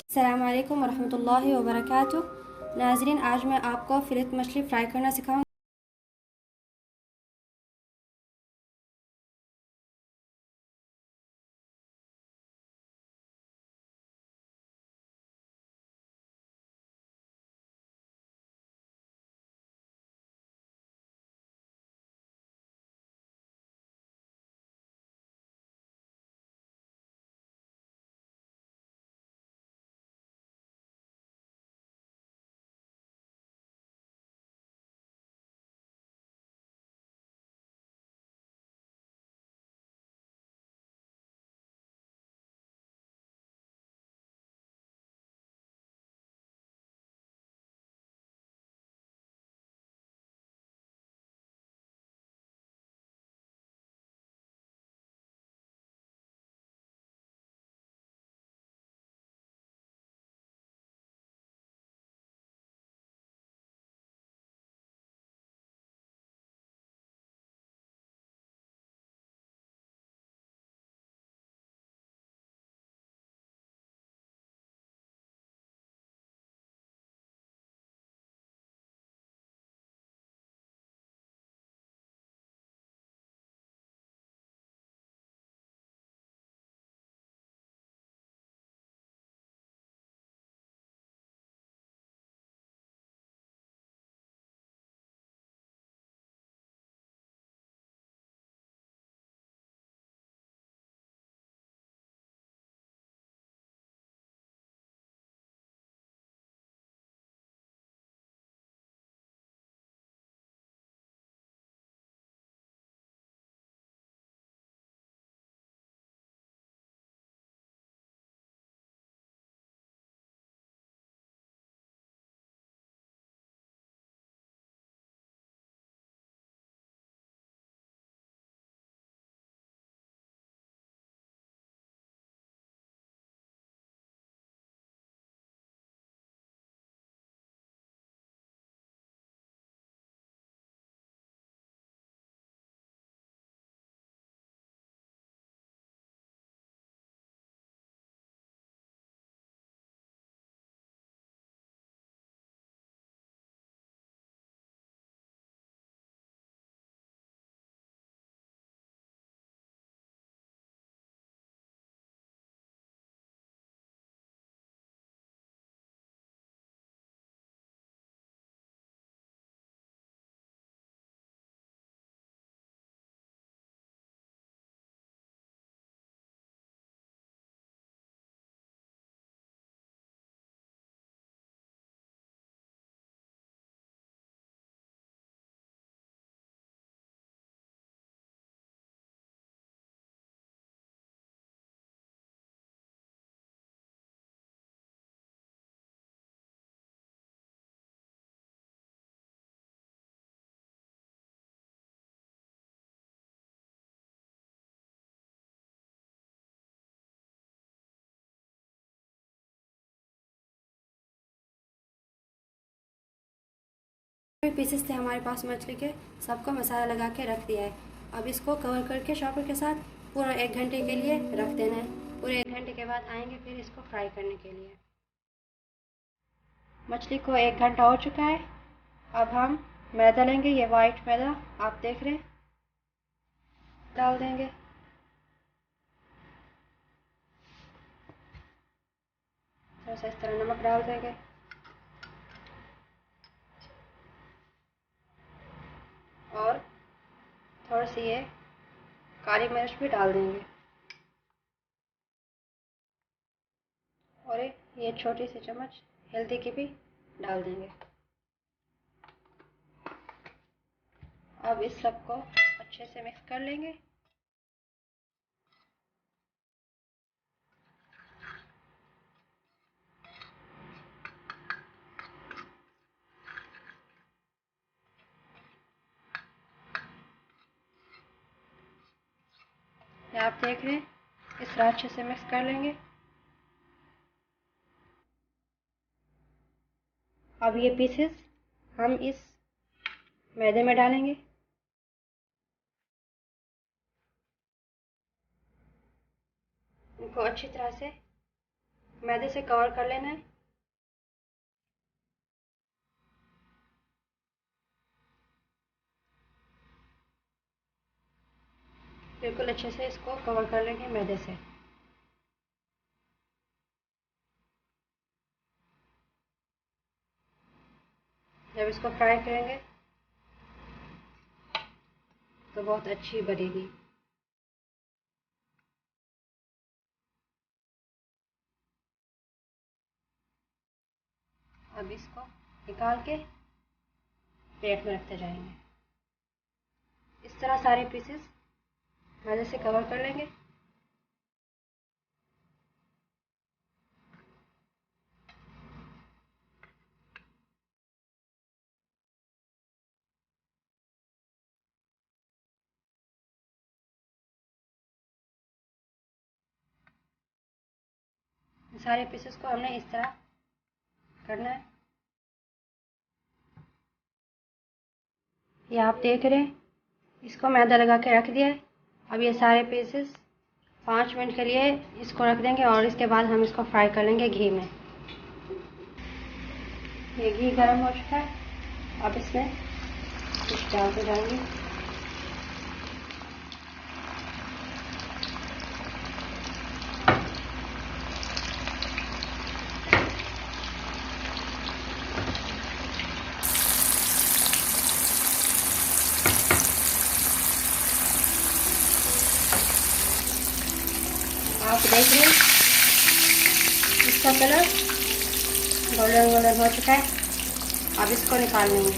अस्सलाम वालेकुम वरहमतुल्लाहि वबरकातुह। नाज़रीन, आज मैं आपको फिलेट मछली फ्राई करना सिखाऊंगी। पीसेस थे हमारे पास मछली के, सबको मसाला लगा के रख दिया है। अब इसको कवर करके शॉपर के साथ पूरा 1 घंटे के लिए रख देना है। पूरे 1 घंटे के बाद आएंगे फिर इसको फ्राई करने के लिए। मछली को 1 घंटा हो चुका है। अब हम मैदा लेंगे, ये वाइट मैदा आप देख रहे हैं, डाल देंगे। थोड़ा सा इस तरह नमक डाल देंगे और थोड़ी सी ये काली मिर्च भी डाल देंगे और ये छोटी सी चम्मच हल्दी की भी डाल देंगे। अब इस सब को अच्छे से मिक्स कर लेंगे। ये आप देख रहे हैं, इस तरह अच्छे से मिक्स कर लेंगे। अब ये पीसेस हम इस मैदे में डालेंगे। अच्छी तरह से मैदे से कवर कर लेना है। बिल्कुल अच्छे से इसको कवर कर लेंगे मैदे से। जब इसको फ्राई करेंगे तो बहुत अच्छी बनेगी। अब इसको निकाल के प्लेट में रखते जाएंगे। इस तरह सारे पीसेस मैदे से कवर कर लेंगे। सारे पीसेस को हमने इस तरह करना है। ये आप देख रहे हैं, इसको मैदा लगा के रख दिया है। अब ये सारे पीसेस 5 मिनट के लिए इसको रख देंगे और इसके बाद हम इसको फ्राई कर लेंगे घी में। ये घी गर्म हो चुका है। अब इसमें कुछ डालते जाएंगे। आप देख रहे हैं इसका कलर गोल्डन गोल्डन हो चुका है। अब इसको निकाल लेंगे।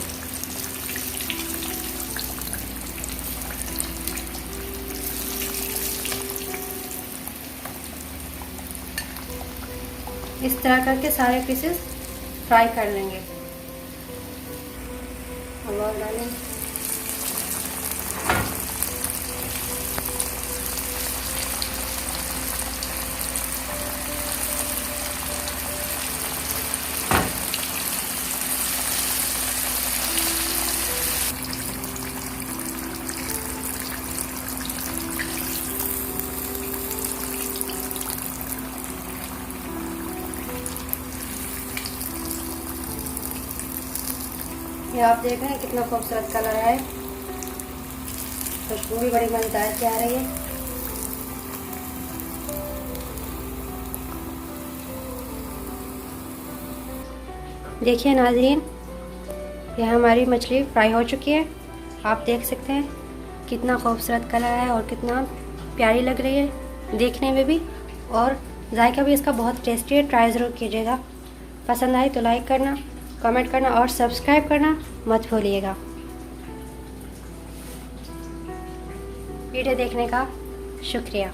इस तरह करके सारे पीसेस फ्राई कर लेंगे। और डालेंगे। ये आप देख रहे हैं कितना खूबसूरत कलर है। खुशबू भी बड़ी मजेदार की आ रही है। देखिए नाज़रीन, यह हमारी मछली फ्राई हो चुकी है। आप देख सकते हैं कितना खूबसूरत कलर है और कितना प्यारी लग रही है देखने में भी, और जायका भी इसका बहुत टेस्टी है। ट्राई ज़रूर कीजिएगा। पसंद आए तो लाइक करना, कमेंट करना और सब्सक्राइब करना मत भूलिएगा। वीडियो देखने का शुक्रिया।